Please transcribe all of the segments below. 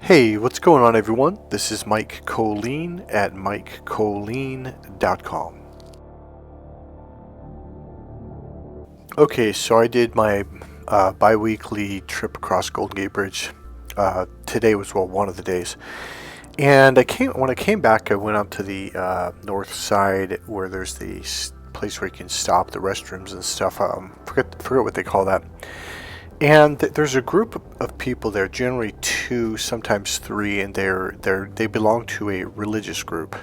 Hey, what's going on, everyone? This is Mike Kollin at MikeKollin.com. Okay, so I did my bi-weekly trip across Golden Gate Bridge. Today was, one of the days. And when I came back, I went up to the north side where there's the place where you can stop, the restrooms and stuff. Forget what they call that. And there's a group of people there, generally two, sometimes three, and they belong to a religious group.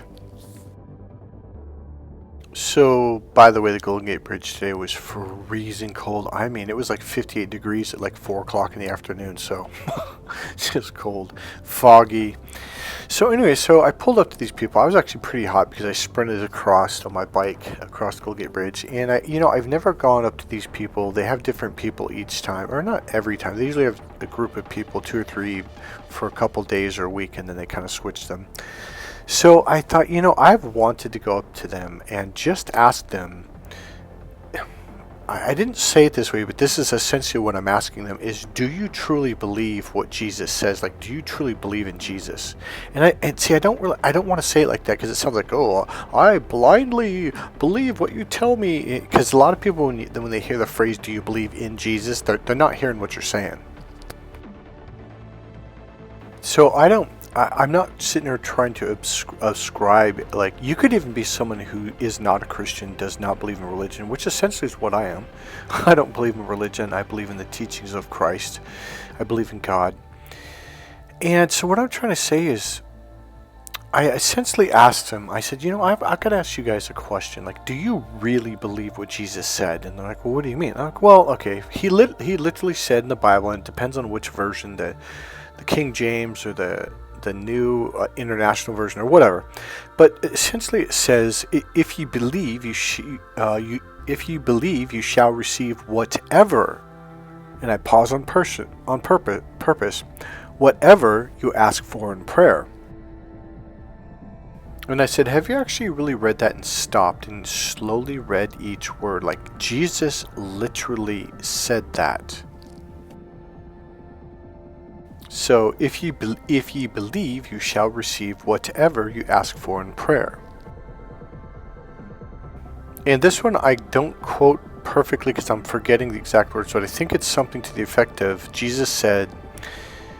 So, by the way, the Golden Gate Bridge today was freezing cold. I mean, it was like 58 degrees at like 4 o'clock in the afternoon, so it's just cold, foggy. So anyway, I pulled up to these people. I was actually pretty hot because I sprinted across on my bike across the Golden Gate Bridge. And I've never gone up to these people. They have different people each time, or not every time. They usually have a group of people, 2 or 3, for a couple days or a week, and then they kind of switch them. So I thought, I've wanted to go up to them and just ask them. I didn't say it this way, but this is essentially what I'm asking them is, do you truly believe what Jesus says? Like, do you truly believe in Jesus? And I don't want to say it like that because it sounds like, oh, I blindly believe what you tell me. Because a lot of people, when they hear the phrase, do you believe in Jesus, they're not hearing what you're saying. So I'm not sitting there trying to ascribe, like, you could even be someone who is not a Christian, does not believe in religion, which essentially is what I am. I don't believe in religion. I believe in the teachings of Christ. I believe in God. And so what I'm trying to say is, I essentially asked him, I said, I've got to ask you guys a question. Like, do you really believe what Jesus said? And they're like, well, what do you mean? I'm like, well, okay, he literally said in the Bible, and it depends on which version, the King James or the new international version or whatever, but essentially it says, if you believe, you shall receive whatever, and I pause on purpose, whatever you ask for in prayer. And I said, have you actually really read that and stopped and slowly read each word? Like, Jesus literally said that. So, if ye believe, you shall receive whatever you ask for in prayer. And this one I don't quote perfectly because I'm forgetting the exact words, but I think it's something to the effect of, Jesus said,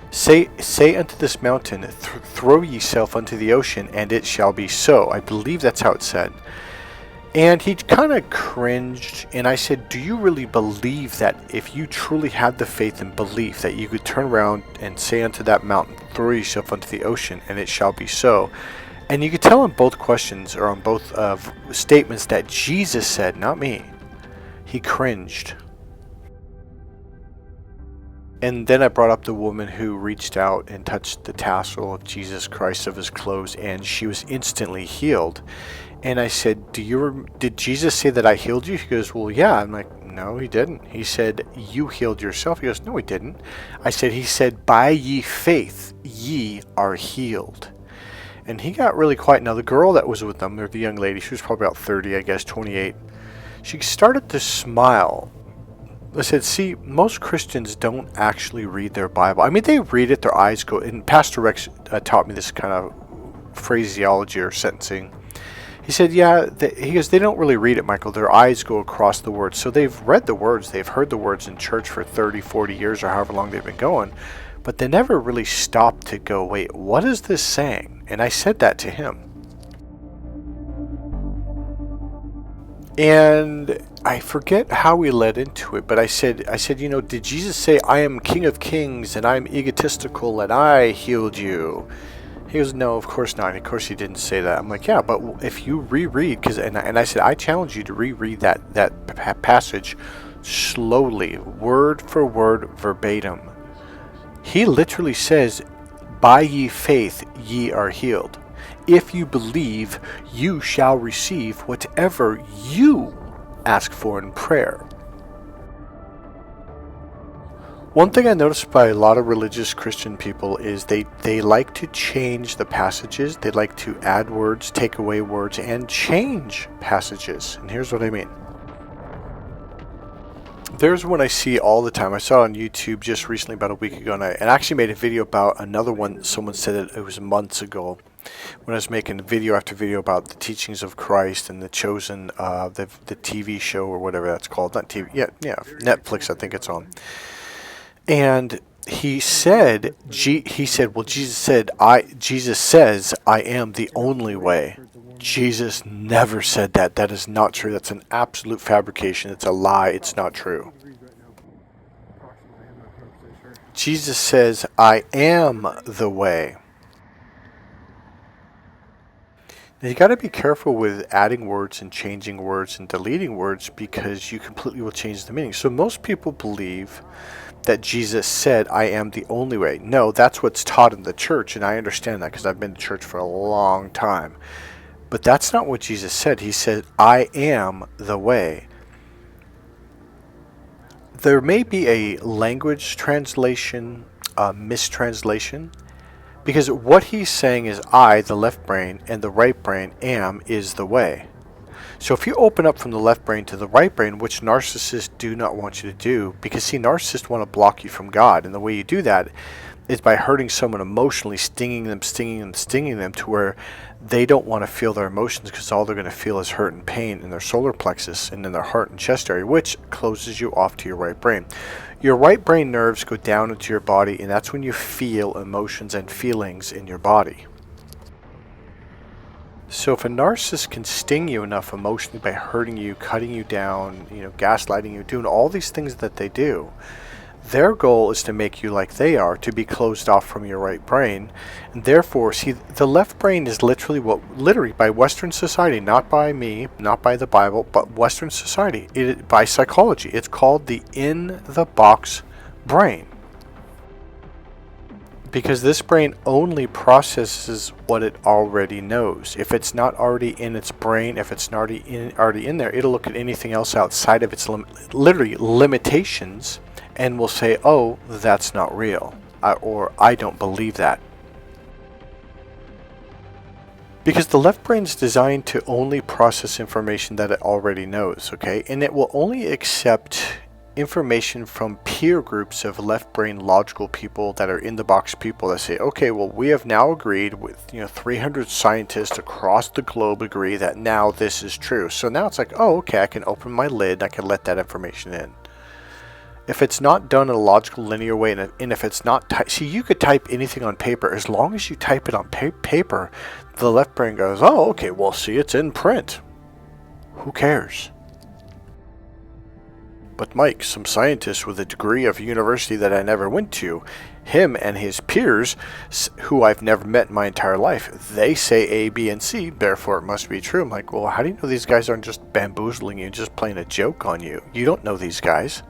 Say unto this mountain, throw yourself unto the ocean, and it shall be so. I believe that's how it said. And he kind of cringed, and I said, do you really believe that if you truly had the faith and belief that you could turn around and say unto that mountain, throw yourself unto the ocean, and it shall be so? And you could tell on both questions, or on both statements, that Jesus said, not me. He cringed. And then I brought up the woman who reached out and touched the tassel of Jesus Christ of his clothes, and she was instantly healed. And I said, did Jesus say that I healed you? He goes, well, yeah. I'm like, no, he didn't. He said, you healed yourself. He goes, no, he didn't. He said, by ye faith, ye are healed. And he got really quiet. Now, the girl that was with them, or the young lady, she was probably about 30, I guess, 28. She started to smile. I said, see, most Christians don't actually read their Bible. I mean, they read it, their eyes go, and Pastor Rex taught me this kind of phraseology or sentencing. He said, yeah, he goes, they don't really read it, Michael. Their eyes go across the words. So they've read the words. They've heard the words in church for 30, 40 years or however long they've been going. But they never really stopped to go, wait, what is this saying? And I said that to him. And I forget how we led into it, but I said, did Jesus say, I am King of Kings and I'm egotistical and I healed you? He goes, no, of course not. Of course he didn't say that. I'm like, yeah, but if you reread, and I said, I challenge you to reread that passage slowly, word for word, verbatim. He literally says, by ye faith, ye are healed. If you believe, you shall receive whatever you ask for in prayer. One thing I noticed by a lot of religious Christian people is they like to change the passages. They like to add words, take away words, and change passages. And here's what I mean. There's one I see all the time. I saw it on YouTube just recently, about a week ago, and I actually made a video about another one. Someone said it was months ago, when I was making video after video about the teachings of Christ and the Chosen, the TV show or whatever that's called. Not TV, yeah, Netflix, I think it's on. And he said, well, Jesus says, I am the only way. Jesus never said that. That is not true. That's an absolute fabrication. It's a lie. It's not true. Jesus says, I am the way. Now, you got to be careful with adding words and changing words and deleting words, because you completely will change the meaning. So most people believe that Jesus said, I am the only way. No, that's what's taught in the church, and I understand that because I've been to church for a long time. But that's not what Jesus said. He said, I am the way. There may be a language translation, mistranslation, because what he's saying is I, the left brain, and the right brain, am, is the way. So if you open up from the left brain to the right brain, which narcissists do not want you to do, because see, narcissists want to block you from God, and the way you do that is by hurting someone emotionally, stinging them to where they don't want to feel their emotions, because all they're going to feel is hurt and pain in their solar plexus and in their heart and chest area, which closes you off to your right brain. Your right brain nerves go down into your body, and that's when you feel emotions and feelings in your body. So if a narcissist can sting you enough emotionally by hurting you, cutting you down, gaslighting you, doing all these things that they do, their goal is to make you like they are, to be closed off from your right brain. And therefore, see, the left brain is literally by Western society, not by me, not by the Bible, but Western society, by psychology, it's called the in-the-box brain. Because this brain only processes what it already knows. If it's not already in its brain, if it's not already in there, it'll look at anything else outside of its limitations and will say, oh, that's not real, or I don't believe that. Because the left brain is designed to only process information that it already knows, okay? And it will only accept information from peer groups of left brain logical people that are in the box people that say, okay, well, we have now agreed with 300 scientists across the globe agree that now this is true. So now it's like, oh, okay, I can open my lid, I can let that information in. If it's not done in a logical linear way, and if it's not see, you could type anything on paper. As long as you type it on paper, the left brain goes, oh, okay, well, see, it's in print. Who cares? But Mike, some scientist with a degree of university that I never went to, him and his peers, who I've never met in my entire life, they say A, B, and C, therefore it must be true. I'm like, well, how do you know these guys aren't just bamboozling you, just playing a joke on you? You don't know these guys.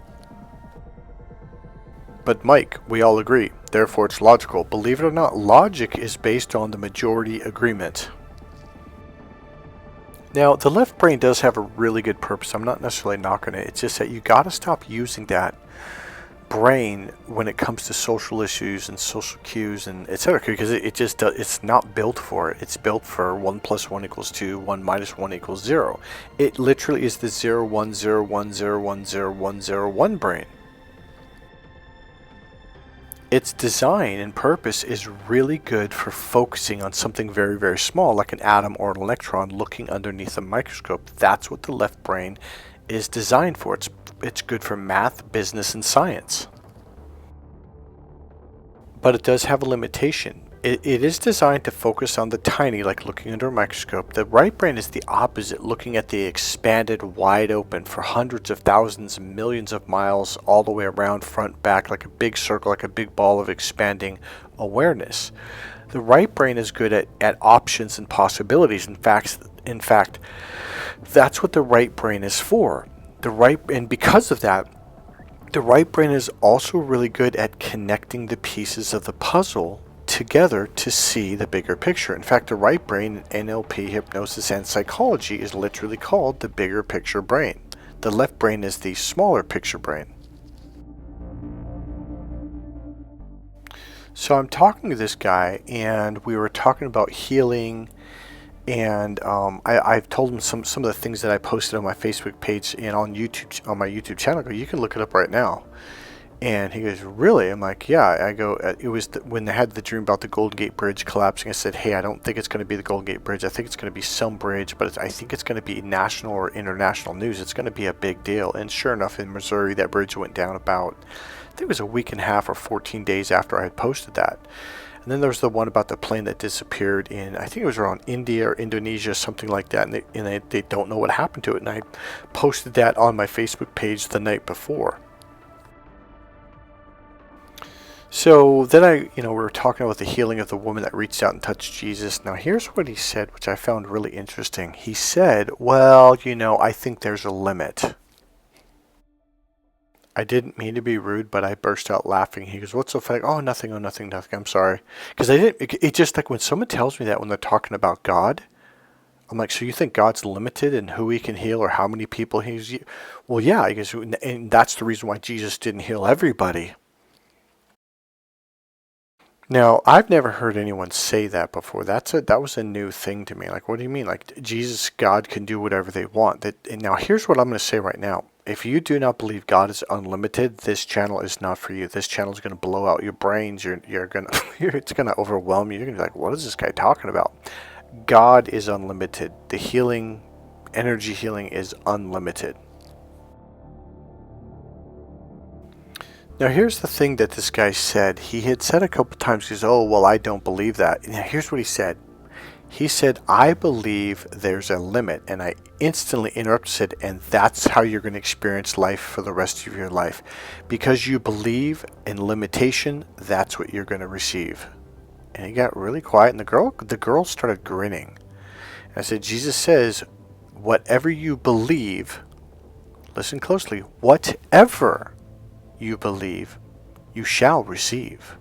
But Mike, we all agree, therefore it's logical. Believe it or not, logic is based on the majority agreement. Now, the left brain does have a really good purpose. I'm not necessarily knocking it. It's just that you got to stop using that brain when it comes to social issues and social cues and etc. Because it's not built for it. It's built for 1 + 1 = 2, 1 - 1 = 0. It literally is the 0 1 0 1 0 1 0 1 0 1 brain. Its design and purpose is really good for focusing on something very, very small, like an atom or an electron looking underneath a microscope. That's what the left brain is designed for. It's good for math, business, and science. But it does have a limitation. It is designed to focus on the tiny, like looking under a microscope. The right brain is the opposite, looking at the expanded, wide open for hundreds of thousands and millions of miles all the way around, front, back, like a big circle, like a big ball of expanding awareness. The right brain is good at options and possibilities. In fact, that's what the right brain is for. And because of that, the right brain is also really good at connecting the pieces of the puzzle together to see the bigger picture. In fact, the right brain in NLP, hypnosis, and psychology is literally called the bigger picture brain. The left brain is the smaller picture brain. So I'm talking to this guy, and we were talking about healing And I've told him some of the things that I posted on my Facebook page and on YouTube, on my YouTube channel. I go, you can look it up right now. And he goes, really? I'm like, yeah. I go, it was when they had the dream about the Golden Gate Bridge collapsing. I said, hey, I don't think it's going to be the Golden Gate Bridge. I think it's going to be some bridge, but I think it's going to be national or international news. It's going to be a big deal. And sure enough, in Missouri, that bridge went down about, I think it was a week and a half or 14 days after I had posted that. And then there was the one about the plane that disappeared in, I think it was around India or Indonesia, something like that. And they don't know what happened to it. And I posted that on my Facebook page the night before. So then we were talking about the healing of the woman that reached out and touched Jesus. Now here's what he said, which I found really interesting. He said, well, I think there's a limit. I didn't mean to be rude, but I burst out laughing. He goes, what's so funny? Oh, nothing, nothing. I'm sorry. Because it's just like when someone tells me that when they're talking about God, I'm like, so you think God's limited in who he can heal or how many people he's... Well, yeah, he goes, and that's the reason why Jesus didn't heal everybody. Now, I've never heard anyone say that before. That was a new thing to me. Like, what do you mean? Like, Jesus, God can do whatever they want. And now, here's what I'm going to say right now. If you do not believe God is unlimited, this channel is not for you. This channel is going to blow out your brains. You're going to, it's going to overwhelm you. You're going to be like, what is this guy talking about? God is unlimited. The healing, energy healing is unlimited. Now here's the thing that this guy said. He had said a couple times, he goes, oh, well, I don't believe that. Now here's what he said. He said, I believe there's a limit. And I instantly interrupted, and that's how you're going to experience life for the rest of your life. Because you believe in limitation, that's what you're going to receive. And he got really quiet, and the girl started grinning. And I said, Jesus says, whatever you believe, listen closely, whatever you believe, you shall receive.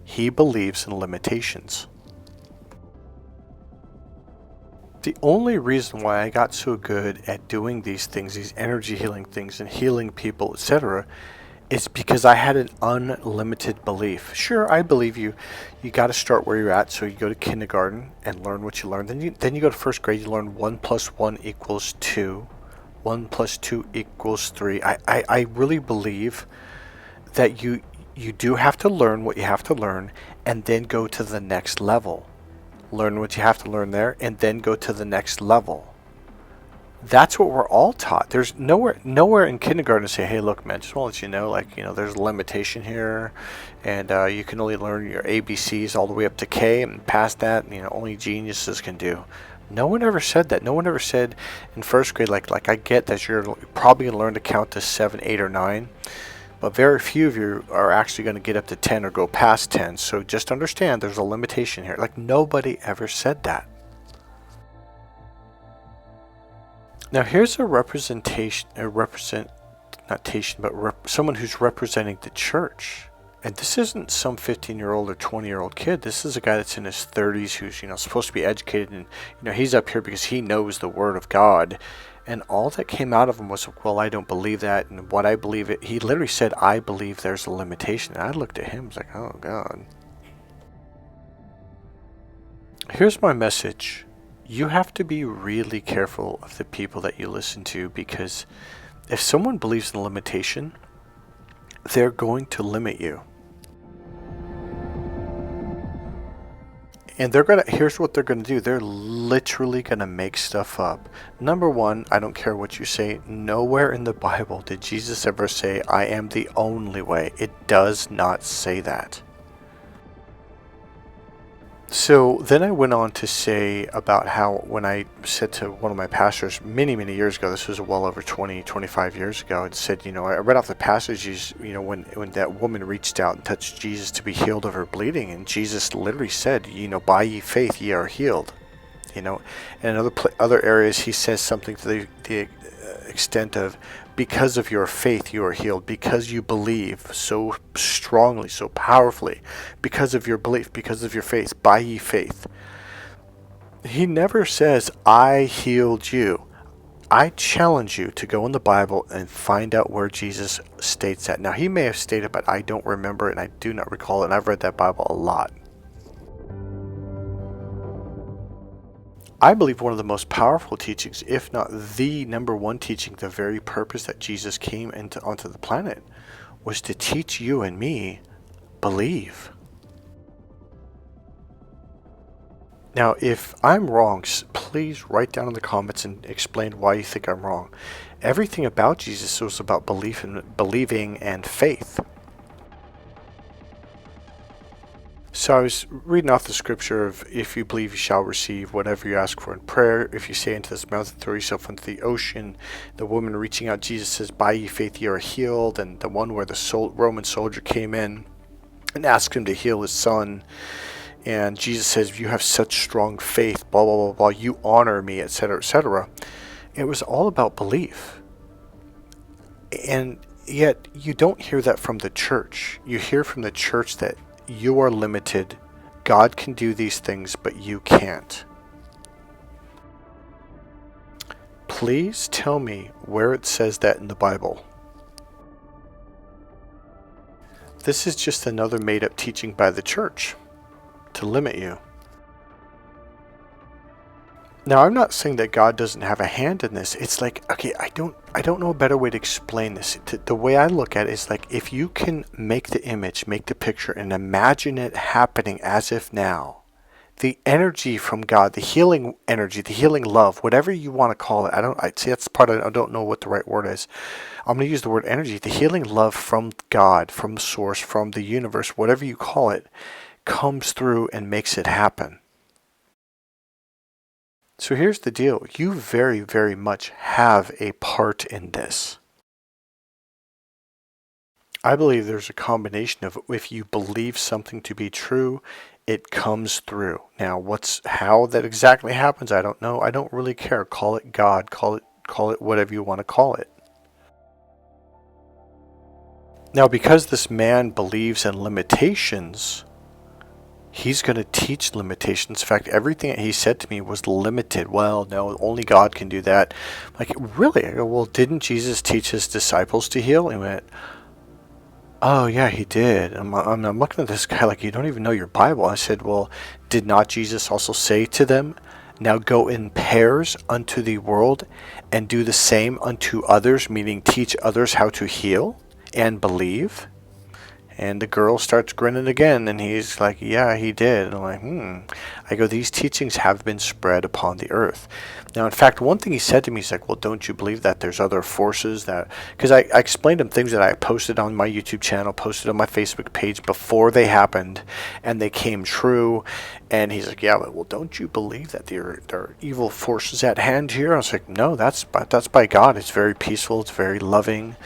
He believes in limitations. The only reason why I got so good at doing these things, these energy healing things and healing people, etc., is because I had an unlimited belief. Sure, I believe you got to start where you're at. So you go to kindergarten and learn what you learn. Then you go to first grade, you learn 1 + 1 = 2. 1 + 2 = 3. I really believe that you do have to learn what you have to learn and then go to the next level. Learn what you have to learn there and then go to the next level. That's what we're all taught. There's nowhere in kindergarten to say, hey, look, man, just want to let you know, there's a limitation here, and you can only learn your ABCs all the way up to K, and past that, only geniuses can do. No one ever said that. No one ever said in first grade, like I get that you're probably going to learn to count to 7, 8, or 9, but very few of you are actually going to get up to 10 or go past 10. So just understand there's a limitation here. Like, nobody ever said that. Now here's a someone who's representing the church. And this isn't some 15-year-old or 20-year-old kid. This is a guy that's in his 30s who's, supposed to be educated, and, he's up here because he knows the Word of God. And all that came out of him was, well, I don't believe that, and what I believe it. He literally said, I believe there's a limitation. And I looked at him, I was like, oh God. Here's my message. You have to be really careful of the people that you listen to, because if someone believes in limitation, they're going to limit you. And here's what they're going to do. They're literally going to make stuff up. Number one, I don't care what you say. Nowhere in the Bible did Jesus ever say, I am the only way. It does not say that. So then I went on to say about how when I said to one of my pastors many, many years ago, this was well over 20, 25 years ago, and said, I read off the passages, when that woman reached out and touched Jesus to be healed of her bleeding, and Jesus literally said, by ye faith ye are healed. And in other areas he says something to the extent of, because of your faith you are healed, because you believe so strongly, so powerfully, because of your belief, because of your faith, by ye faith. He never says, I healed you. I challenge you to go in the Bible and find out where Jesus states that. Now, he may have stated, but I don't remember it, and I do not recall it, and I've read that Bible a lot. I believe one of the most powerful teachings, if not the number one teaching, the very purpose that Jesus came onto the planet, was to teach you and me believe. Now, if I'm wrong, please write down in the comments and explain why you think I'm wrong. Everything about Jesus was about believing and faith. So I was reading off the scripture of, if you believe you shall receive whatever you ask for in prayer. If you say into this mountain, throw yourself into the ocean. The woman reaching out, Jesus says, by ye faith ye are healed. And the one where the Roman soldier came in and asked him to heal his son. And Jesus says, you have such strong faith, blah, blah, blah, blah, you honor me, etc., etc. It was all about belief. And yet you don't hear that from the church. You hear from the church that you are limited. God can do these things, but you can't. Please tell me where it says that in the Bible. This is just another made-up teaching by the church to limit you. Now, I'm not saying that God doesn't have a hand in this. It's like, okay, I don't know a better way to explain this. The way I look at it is like, if you can make the image, make the picture, and imagine it happening as if now, the energy from God, the healing energy, the healing love, whatever you want to call it. I see that's part of, I don't know what the right word is. I'm going to use the word energy. The healing love from God, from the source, from the universe, whatever you call it, comes through and makes it happen. So here's the deal. You very, very much have a part in this. I believe there's a combination of, if you believe something to be true, it comes through. Now, how that exactly happens, I don't know. I don't really care. Call it God, call it whatever you want to call it. Now, because this man believes in limitations, he's going to teach limitations. In fact, everything that he said to me was limited. Well, no, only God can do that. Like, really? I go, well, didn't Jesus teach his disciples to heal? He went, oh, yeah, he did. I'm looking at this guy like, you don't even know your Bible. I said, well, did not Jesus also say to them, now go in pairs unto the world and do the same unto others, meaning teach others how to heal and believe? And the girl starts grinning again, and he's like, yeah, he did. And I'm like, I go, these teachings have been spread upon the earth. Now, in fact, one thing he said to me, he's like, well, don't you believe that there's other forces that... Because I explained him things that I posted on my YouTube channel, posted on my Facebook page before they happened, and they came true. And he's like, yeah, but, well, don't you believe that there are evil forces at hand here? I was like, no, that's by God. It's very peaceful. It's very loving.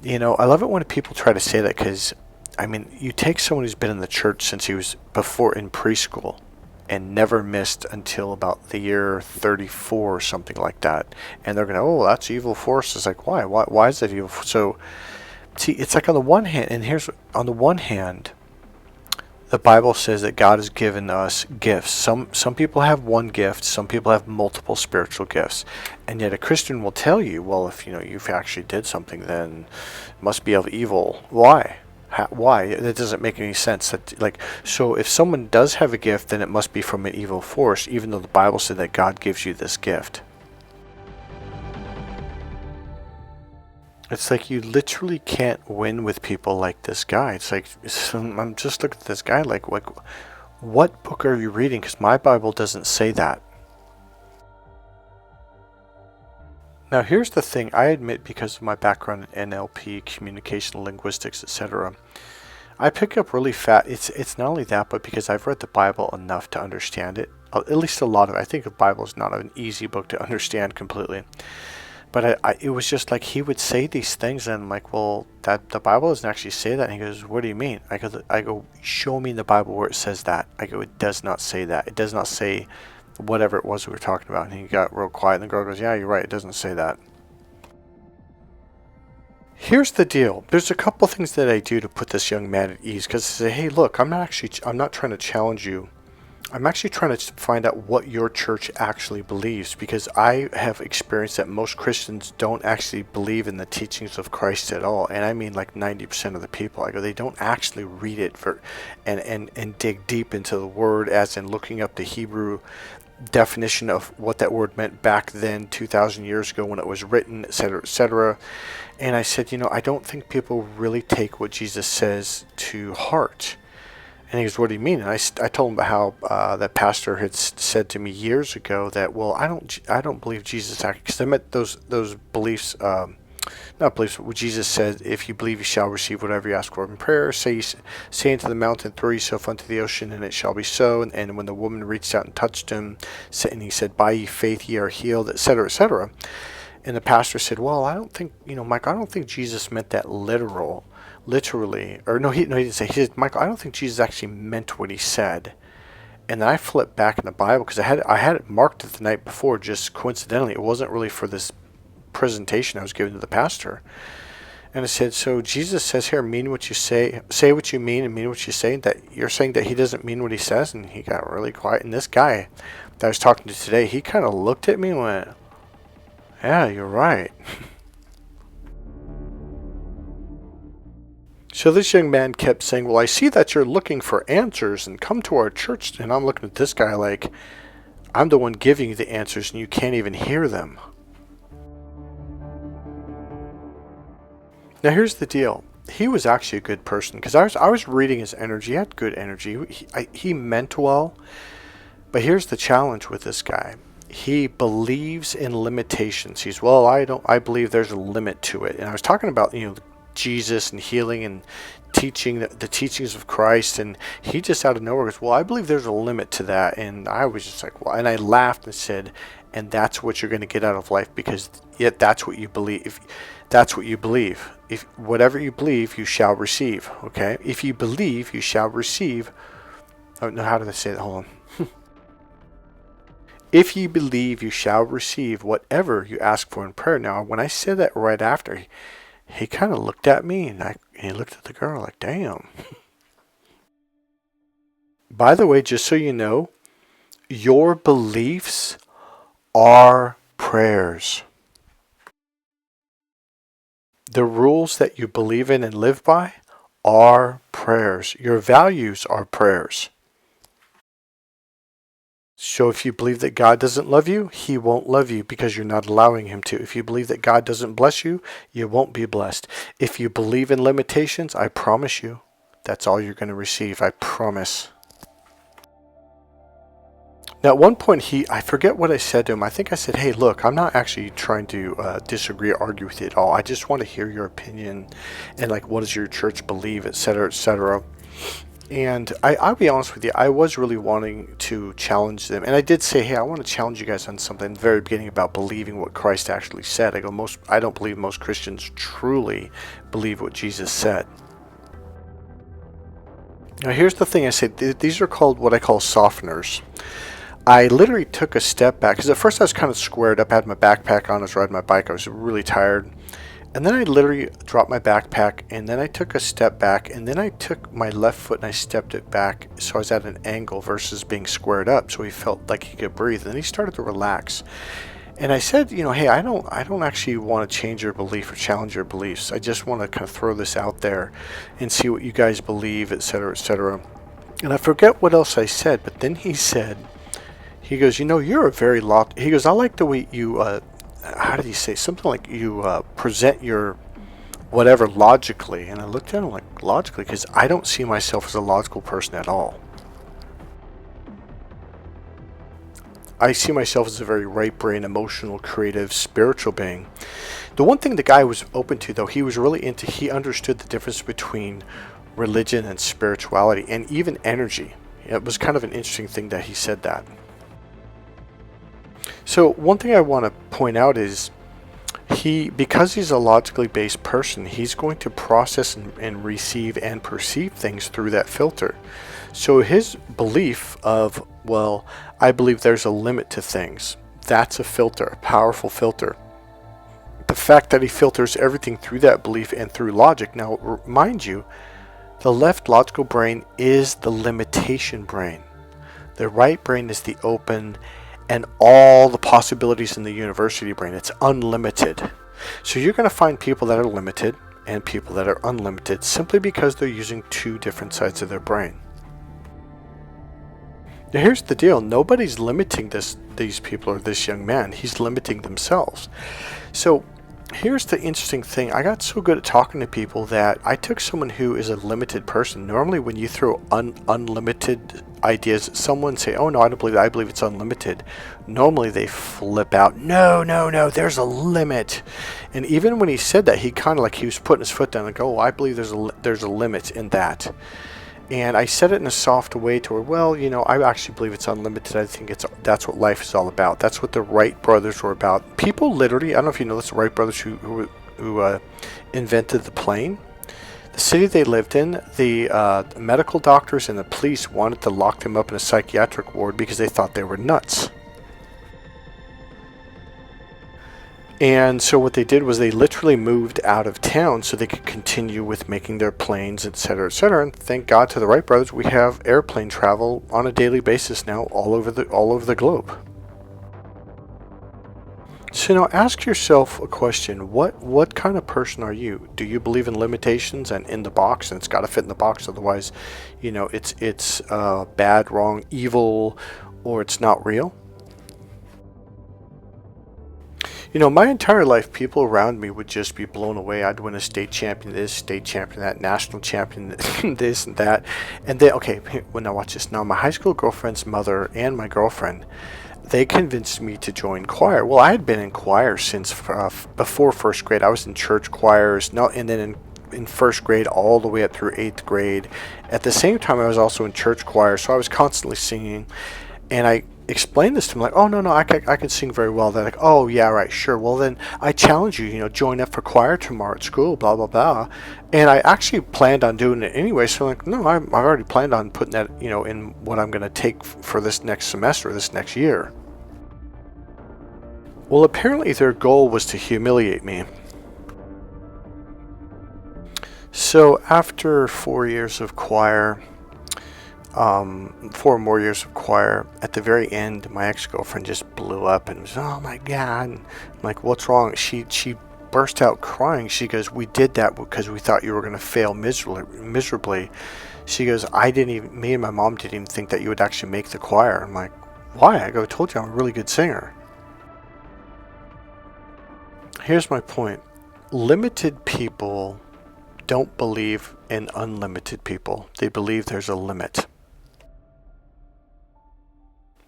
You know, I love it when people try to say that, because, I mean, you take someone who's been in the church since he was before in preschool and never missed until about the year 34 or something like that, and they're going to, oh, that's evil force. It's like, why is that evil? So, see, it's like on the one hand, and on the one hand, the Bible says that God has given us gifts. Some people have one gift, some people have multiple spiritual gifts. And yet a Christian will tell you, well, if you've actually did something, then it must be of evil. Why? Why? That doesn't make any sense. So if someone does have a gift, then it must be from an evil force, even though the Bible said that God gives you this gift. It's like you literally can't win with people like this guy. It's like, I'm just looking at this guy like what book are you reading? Because my Bible doesn't say that. Now, here's the thing. I admit, because of my background in NLP, communication linguistics, etc., I pick up really fast. It's not only that, but because I've read the Bible enough to understand it. At least a lot of it. I think the Bible is not an easy book to understand completely. But it was just like he would say these things, and I'm like, well, the Bible doesn't actually say that. And he goes, what do you mean? I go, show me in the Bible where it says that. I go, it does not say that. It does not say whatever it was we were talking about. And he got real quiet, and the girl goes, yeah, you're right, it doesn't say that. Here's the deal. There's a couple things that I do to put this young man at ease, because I say, hey, look, I'm not trying to challenge you. I'm actually trying to find out what your church actually believes, because I have experienced that most Christians don't actually believe in the teachings of Christ at all. And I mean like 90% of the people. I go, they don't actually read it and dig deep into the word, as in looking up the Hebrew definition of what that word meant back then, 2,000 years ago when it was written, etc., etc. And I said, I don't think people really take what Jesus says to heart. And he goes, what do you mean? And I told him about how that pastor had said to me years ago that, well, I don't believe Jesus actually, because I met those beliefs, not beliefs, what Jesus said, if you believe you shall receive whatever you ask for in prayer, say unto the mountain, throw yourself unto the ocean, and it shall be so. And when the woman reached out and touched him, and he said, by ye faith ye are healed, etc., etc. And the pastor said, well, I don't think, Mike, I don't think Jesus meant that literally, or no, he didn't say. He said, Michael, I don't think Jesus actually meant what he said. And then I flipped back in the Bible because I had it marked it the night before, just coincidentally. It wasn't really for this presentation I was giving to the pastor. And I said, so Jesus says here, mean what you say what you mean and mean what you say. That you're saying that he doesn't mean what he says. And he got really quiet. And this guy that I was talking to today, he kind of looked at me and went, yeah, you're right. So this young man kept saying, well, I see that you're looking for answers and come to our church. And I'm looking at this guy like, I'm the one giving you the answers and you can't even hear them. Now here's the deal. He was actually a good person because I was reading his energy. He had good energy. He meant well. But here's the challenge with this guy. He believes in limitations. I believe there's a limit to it. And I was talking about, Jesus and healing and teaching the teachings of Christ, and he just out of nowhere goes, well, I believe there's a limit to that. And I was just like, well, and I laughed and said, and that's what you're going to get out of life, because yet that's what you believe. If that's what you believe, if whatever you believe, you shall receive. Okay, if you believe, you shall receive. Oh no, how did I say that? Hold on. If you believe, you shall receive whatever you ask for in prayer. Now, when I said that right after, he kind of looked at me and he looked at the girl like, damn. By the way, just so you know, your beliefs are prayers. The rules that you believe in and live by are prayers. Your values are prayers. So if you believe that God doesn't love you, he won't love you because you're not allowing him to. If you believe that God doesn't bless you, you won't be blessed. If you believe in limitations, I promise you, that's all you're going to receive. I promise. Now, at one point, I forget what I said to him. I think I said, hey, look, I'm not actually trying to disagree or argue with you at all. I just want to hear your opinion and what does your church believe, etc., etc. And I'll be honest with you, I was really wanting to challenge them. And I did say, hey, I want to challenge you guys on something in the very beginning about believing what Christ actually said. I don't believe most Christians truly believe what Jesus said. Now, here's the thing I said. These are called what I call softeners. I literally took a step back, because at first I was kind of squared up. I had my backpack on, I was riding my bike, I was really tired. And then I literally dropped my backpack, and then I took a step back, and then I took my left foot and I stepped it back so I was at an angle versus being squared up, so he felt like he could breathe. And then he started to relax. And I said, hey, I don't actually want to change your belief or challenge your beliefs. I just want to kind of throw this out there and see what you guys believe, etc., etc. And I forget what else I said, but then he goes, you're a very he goes, I like the way you, how did he say? Something like you present your whatever logically. And I looked at him like, logically? Because I don't see myself as a logical person at all. I see myself as a very right brain, emotional, creative, spiritual being. The one thing the guy was open to, though, he understood the difference between religion and spirituality and even energy. It was kind of an interesting thing that he said that. So one thing I want to point out is because he's a logically based person, he's going to process and receive and perceive things through that filter. So his belief of, well, I believe there's a limit to things, that's a filter, a powerful filter. The fact that he filters everything through that belief and through logic. Now, mind you, the left logical brain is the limitation brain. The right brain is the open and all the possibilities in the university brain. It's unlimited. So you're going to find people that are limited and people that are unlimited simply because they're using two different sides of their brain. Here's the deal. Nobody's limiting these people or this young man. He's limiting themselves. So here's the interesting thing. I got so good at talking to people that I took someone who is a limited person. Normally when you throw unlimited ideas at someone, say, oh no, I don't believe that. I believe it's unlimited. Normally they flip out. No, no, no, there's a limit. And even when he said that, he kind of like he was putting his foot down and go, oh, I believe there's a limit in that. And I said it in a soft way to her, well, I actually believe it's unlimited. I think that's what life is all about. That's what the Wright brothers were about. People literally, I don't know if you know this, the Wright brothers who invented the plane. The city they lived in, the medical doctors and the police wanted to lock them up in a psychiatric ward because they thought they were nuts. And so what they did was they literally moved out of town so they could continue with making their planes, etc., etc. And thank God to the Wright brothers, we have airplane travel on a daily basis now all over the globe. So now ask yourself a question. What kind of person are you? Do you believe in limitations and in the box, and it's got to fit in the box, otherwise, it's bad, wrong, evil, or it's not real? My entire life, people around me would just be blown away. I'd win a state champion this, state champion that, national champion this and that. And then, okay, well, now watch this. Now, my high school girlfriend's mother and my girlfriend, they convinced me to join choir. Well, I had been in choir since before first grade. I was in church choirs, and then in first grade all the way up through 8th grade. At the same time, I was also in church choir, so I was constantly singing. And I explained this to them, like, oh, no, I can sing very well. They're like, oh, yeah, right, sure. Well, then I challenge you, join up for choir tomorrow at school, blah, blah, blah. And I actually planned on doing it anyway. So I'm like, no, I've already planned on putting that, in what I'm going to take for this next semester, this next year. Well, apparently their goal was to humiliate me. So after 4 years of choir, 4 more years of choir, at the very end, my ex-girlfriend just blew up and was, oh my God. And I'm like, what's wrong? She burst out crying. She goes, we did that because we thought you were going to fail miserably. She goes, me and my mom didn't even think that you would actually make the choir. I'm like, why? I go, I told you I'm a really good singer. Here's my point. Limited people don't believe in unlimited people. They believe there's a limit.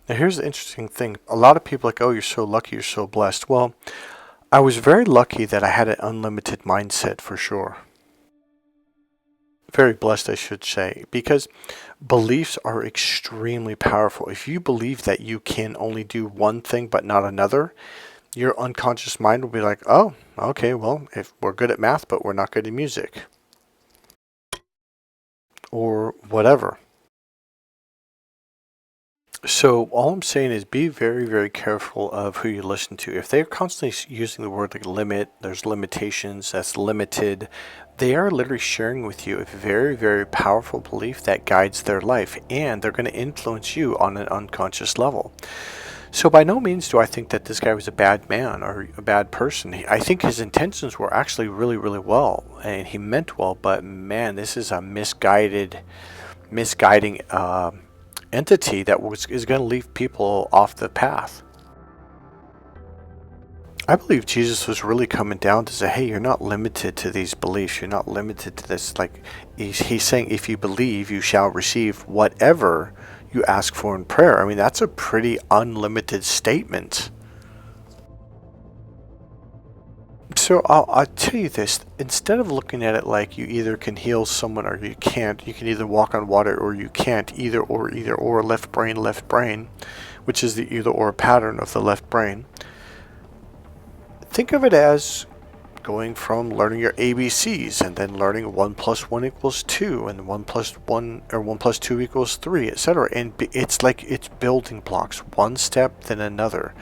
Now here's the interesting thing. A lot of people are like, oh, you're so lucky, you're so blessed. Well, I was very lucky that I had an unlimited mindset for sure. Very blessed, I should say, because beliefs are extremely powerful. If you believe that you can only do one thing but not another, your unconscious mind will be like, oh, okay, well, if we're good at math, but we're not good at music. Or whatever. So all I'm saying is be very, very careful of who you listen to. If they're constantly using the word like limit, there's limitations, that's limited, they are literally sharing with you a very, very powerful belief that guides their life, and they're going to influence you on an unconscious level. So by no means do I think that this guy was a bad man or a bad person. I think his intentions were actually really, really well, and he meant well, but man, this is a misguiding entity that is going to leave people off the path. I believe Jesus was really coming down to say, hey, you're not limited to these beliefs. You're not limited to this. Like he's saying, if you believe, you shall receive whatever you ask for in prayer. I mean, that's a pretty unlimited statement. So I'll tell you this, instead of looking at it like you either can heal someone or you can't, you can either walk on water or you can't, either or, left brain, which is the either or pattern of the left brain. Think of it as going from learning your ABCs and then learning 1 + 1 = 2 and 1 + 1 or 1 + 2 = 3, etc. And it's like it's building blocks, one step then another.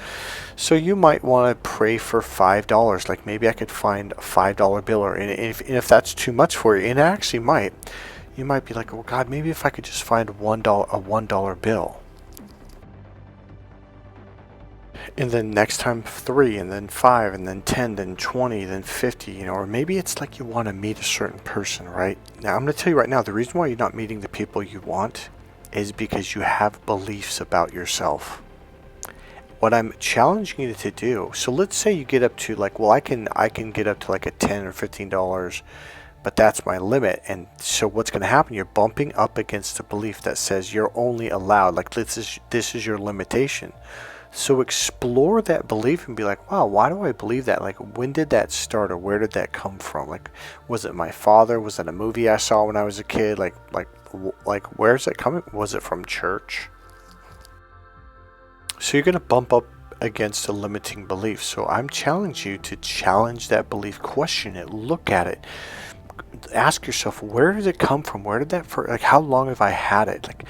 So you might want to pray for $5. Like maybe I could find a $5 bill, and if that's too much for you, and it actually might, you might be like, oh God, maybe if I could just find a $1 bill. And then next time 3, and then 5, and then 10, then 20, then 50, or maybe it's like you want to meet a certain person, right? Now I'm going to tell you right now, the reason why you're not meeting the people you want is because you have beliefs about yourself. What I'm challenging you to do, so let's say you get up to like, well, I can get up to like a $10 or $15, but that's my limit. And so what's going to happen? You're bumping up against a belief that says you're only allowed, like this is your limitation. So explore that belief and be like, wow, why do I believe that? Like, when did that start, or where did that come from? Like, was it my father? Was that a movie I saw when I was a kid? Like where's it coming? Was it from church? So you're going to bump up against a limiting belief. So I'm challenging you to challenge that belief, question it, look at it, ask yourself, where did it come from? Where did that, like, how long have I had it? Like,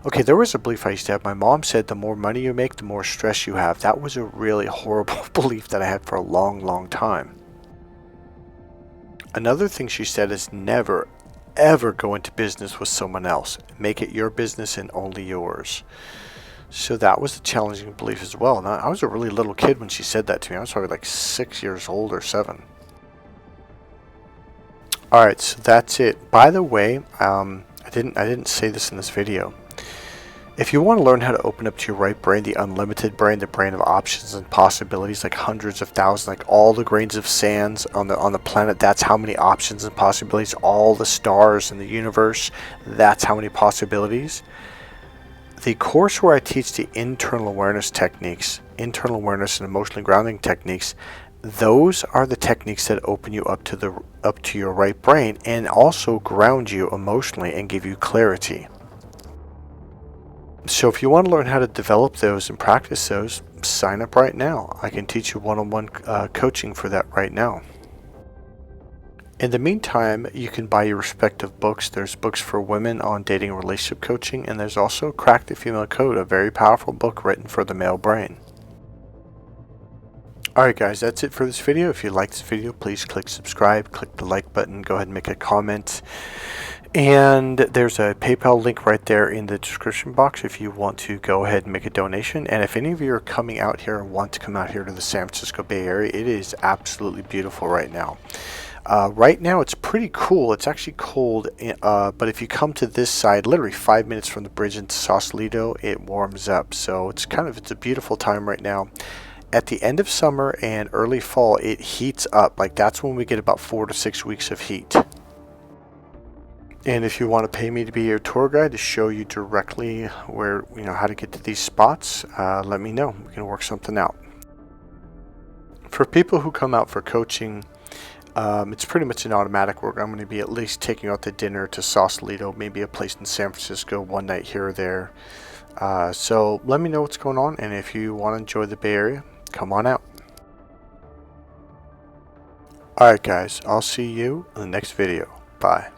okay, there was a belief I used to have. My mom said the more money you make, the more stress you have. That was a really horrible belief that I had for a long, long time. Another thing she said is never, ever go into business with someone else. Make it your business and only yours. So that was a challenging belief as well. Now, I was a really little kid when she said that to me. I was probably like 6 years old or 7. Alright, so that's it. By the way, I didn't say this in this video. If you want to learn how to open up to your right brain, the unlimited brain, the brain of options and possibilities, like hundreds of thousands, like all the grains of sands on the planet, that's how many options and possibilities. All the stars in the universe, that's how many possibilities. The course where I teach the internal awareness techniques, internal awareness and emotionally grounding techniques, those are the techniques that open you up to your right brain and also ground you emotionally and give you clarity. So if you want to learn how to develop those and practice those, sign up right now. I can teach you one-on-one coaching for that right now. In the meantime, you can buy your respective books. There's books for women on dating and relationship coaching, and there's also Crack the Female Code, a very powerful book written for the male brain. Alright guys, that's it for this video. If you like this video, please click subscribe, click the like button, go ahead and make a comment. And there's a PayPal link right there in the description box if you want to go ahead and make a donation. And if any of you are coming out here or want to come out here to the San Francisco Bay Area, it is absolutely beautiful right now. Right now it's pretty cool. It's actually cold, but if you come to this side, literally 5 minutes from the bridge into Sausalito, it warms up. So it's a beautiful time right now. At the end of summer and early fall, it heats up. Like, that's when we get about 4 to 6 weeks of heat. And if you want to pay me to be your tour guide to show you directly where, how to get to these spots, let me know. We can work something out. For people who come out for coaching, it's pretty much an automatic work. I'm going to be at least taking out to dinner to Sausalito, maybe a place in San Francisco, one night here or there. So let me know what's going on, and if you want to enjoy the Bay Area, come on out. Alright guys, I'll see you in the next video. Bye.